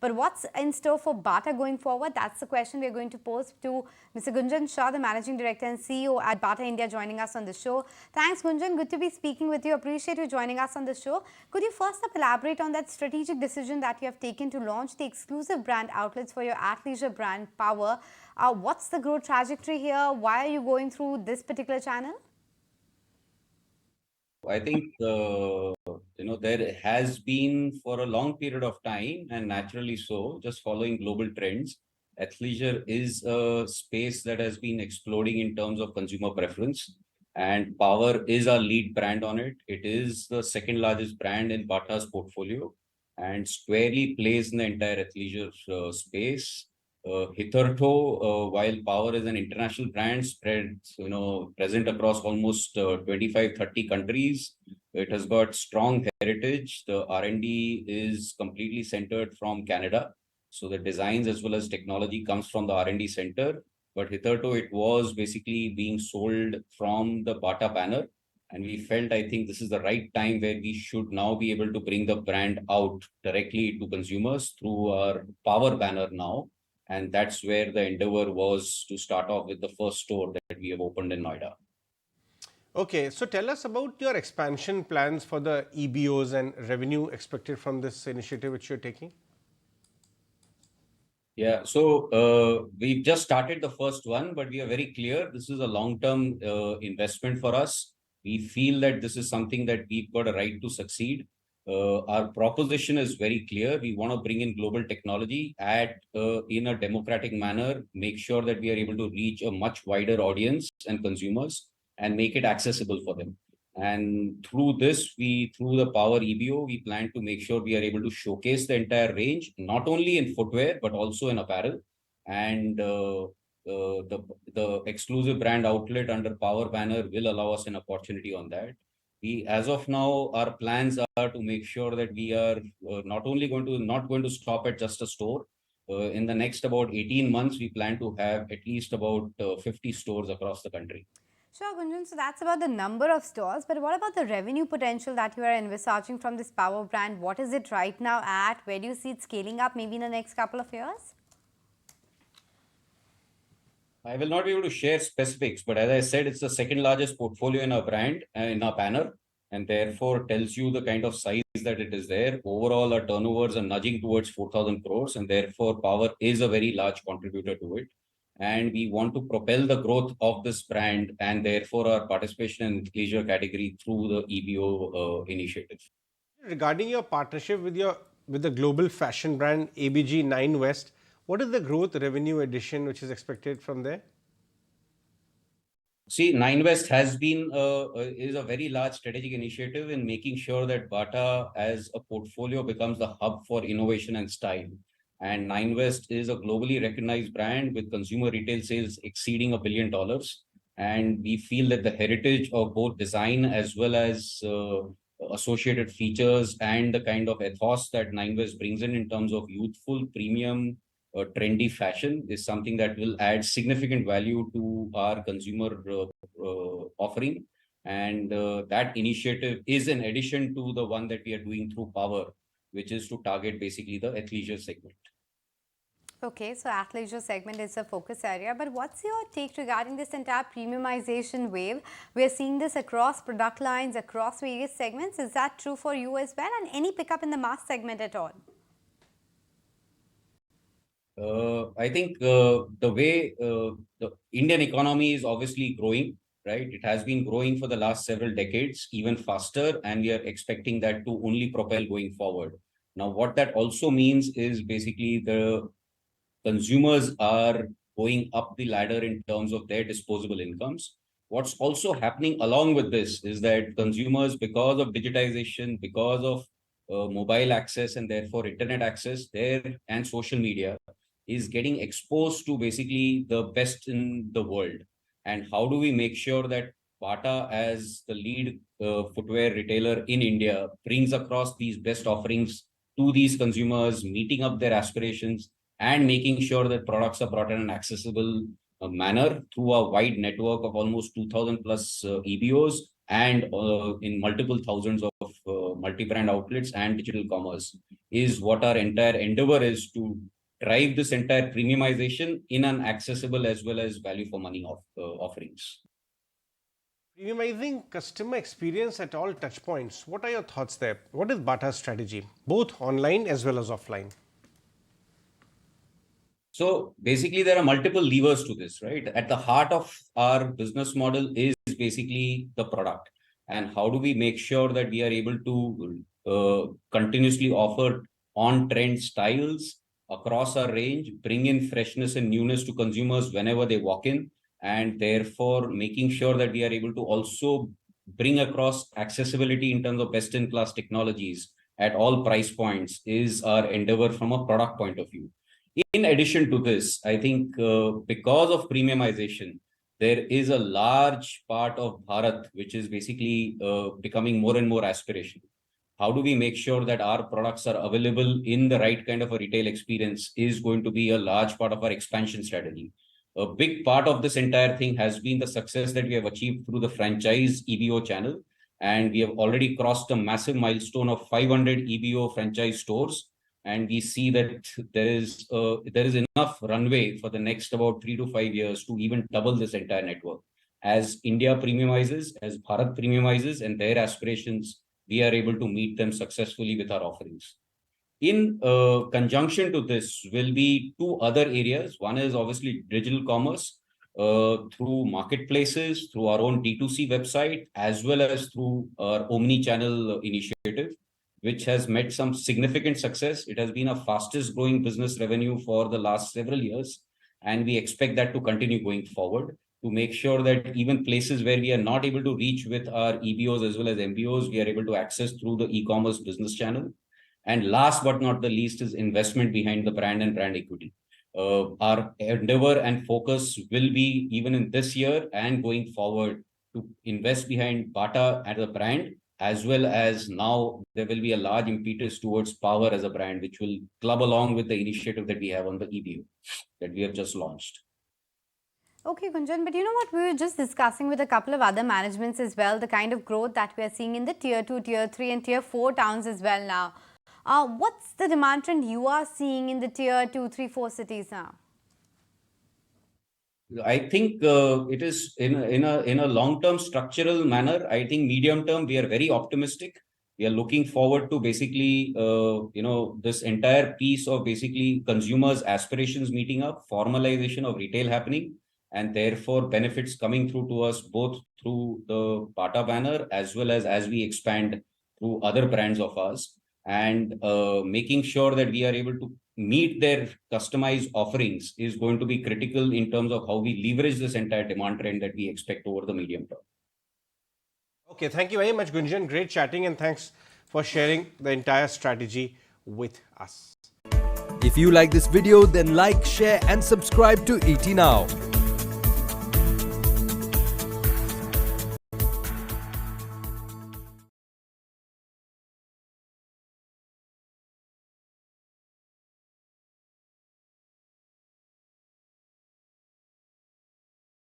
But what's in store for Bata going forward? That's the question we're going to pose to Mr. Gunjan Shah, the Managing Director and CEO at Bata India, joining us on the show. Thanks, Gunjan. Good to be speaking with you. Appreciate you joining us on the show. Could you first up elaborate on that strategic decision that you have taken to launch the exclusive brand outlets for your athleisure brand, Power? What's the growth trajectory here? Why are you going through this particular channel? I think there has been for a long period of time, and naturally so, just following global trends. Athleisure is a space that has been exploding in terms of consumer preference, and Power is our lead brand on it. It is the second largest brand in Bata's portfolio, and squarely plays in the entire athleisure space. Hitherto, while Power is an international brand spread, present across almost 25, 30 countries, it has got strong heritage. The R&D is completely centered from Canada. So the designs as well as technology comes from the R&D center. But hitherto, it was basically being sold from the Bata banner. And we felt, I think this is the right time where we should now be able to bring the brand out directly to consumers through our Power banner now. And that's where the endeavor was to start off with the first store that we have opened in Noida. Okay, so tell us about your expansion plans for the EBOs and revenue expected from this initiative which you're taking. Yeah, so we've just started the first one, but we are very clear this is a long-term investment for us. We feel that this is something that we've got a right to succeed. Our proposition is very clear. We want to bring in global technology in a democratic manner, make sure that we are able to reach a much wider audience and consumers and make it accessible for them. And through this, through the Power EBO, we plan to make sure we are able to showcase the entire range, not only in footwear, but also in apparel. And the exclusive brand outlet under Power banner will allow us an opportunity on that. As of now, our plans are to make sure that we are not going to stop at just a store. In the next about 18 months, we plan to have at least about 50 stores across the country. Sure, Gunjan. So that's about the number of stores. But what about the revenue potential that you are envisaging from this Power brand? What is it right now at? Where do you see it scaling up maybe in the next couple of years? I will not be able to share specifics, but as I said, it's the second largest portfolio in our brand, in our banner, and therefore tells you the kind of size that it is there. Overall, our turnovers are nudging towards 4,000 crores, and therefore Power is a very large contributor to it. And we want to propel the growth of this brand and therefore our participation in the leisure category through the EBO initiative. Regarding your partnership with the global fashion brand ABG 9 West, what is the growth revenue addition which is expected from there? See, 9 West has been is a very large strategic initiative in making sure that Bata as a portfolio becomes the hub for innovation and style. And 9 West is a globally recognized brand with consumer retail sales exceeding $1 billion. And we feel that the heritage of both design as well as associated features and the kind of ethos that 9 West brings in terms of youthful, premium, trendy fashion is something that will add significant value to our consumer offering. And that initiative is in addition to the one that we are doing through Power, which is to target basically the athleisure segment. Okay, so athleisure segment is a focus area, but what's your take regarding this entire premiumization wave? We are seeing this across product lines, across various segments. Is that true for you as well? And any pickup in the mass segment at all? I think the way the Indian economy is obviously growing, right? It has been growing for the last several decades, even faster, and we are expecting that to only propel going forward. Now, what that also means is basically the consumers are going up the ladder in terms of their disposable incomes. What's also happening along with this is that consumers, because of digitization, because of mobile access and therefore internet access and social media, is getting exposed to basically the best in the world. And how do we make sure that Bata, as the lead footwear retailer in India, brings across these best offerings to these consumers, meeting up their aspirations and making sure that products are brought in an accessible manner through a wide network of almost 2,000 plus EBOs and in multiple thousands of multi-brand outlets and digital commerce is what our entire endeavor is, to drive this entire premiumization in an accessible as well as value for money offerings. Premiumizing customer experience at all touch points. What are your thoughts there? What is Bata's strategy, both online as well as offline? So basically, there are multiple levers to this, right? At the heart of our business model is basically the product. And how do we make sure that we are able to continuously offer on-trend styles across our range, bring in freshness and newness to consumers whenever they walk in, and therefore making sure that we are able to also bring across accessibility in terms of best-in-class technologies at all price points is our endeavor from a product point of view. In addition to this, I think because of premiumization, there is a large part of Bharat which is basically becoming more and more aspirational. How do we make sure that our products are available in the right kind of a retail experience is going to be a large part of our expansion strategy. A big part of this entire thing has been the success that we have achieved through the franchise EBO channel. And we have already crossed a massive milestone of 500 EBO franchise stores. And we see that there is enough runway for the next about 3 to 5 years to even double this entire network. As India premiumizes, as Bharat premiumizes, and their aspirations, we are able to meet them successfully with our offerings. In conjunction to this will be two other areas. One is obviously digital commerce through marketplaces, through our own D2C website, as well as through our omni-channel initiative, which has met some significant success. It has been our fastest growing business revenue for the last several years. And we expect that to continue going forward, to make sure that even places where we are not able to reach with our EBOs as well as MBOs, we are able to access through the e-commerce business channel. And last but not the least is investment behind the brand and brand equity. Our endeavor and focus will be, even in this year and going forward, to invest behind Bata as a brand, as well as now there will be a large impetus towards Power as a brand, which will club along with the initiative that we have on the EBO that we have just launched. Okay, Gunjan, but you know what? We were just discussing with a couple of other managements as well, the kind of growth that we are seeing in the tier 2, tier 3 and tier 4 towns as well now. What's the demand trend you are seeing in the tier 2, 3, 4 cities now? I think it is in a long-term structural manner. I think medium term, we are very optimistic. We are looking forward to basically, this entire piece of basically consumers' aspirations meeting up, formalization of retail happening, and therefore benefits coming through to us both through the Bata banner as well as we expand through other brands of ours, and making sure that we are able to meet their customized offerings is going to be critical in terms of how we leverage this entire demand trend that we expect over the medium term. Okay, thank you very much, Gunjan. Great chatting, and thanks for sharing the entire strategy with us. If you like this video, then like, share and subscribe to ET Now.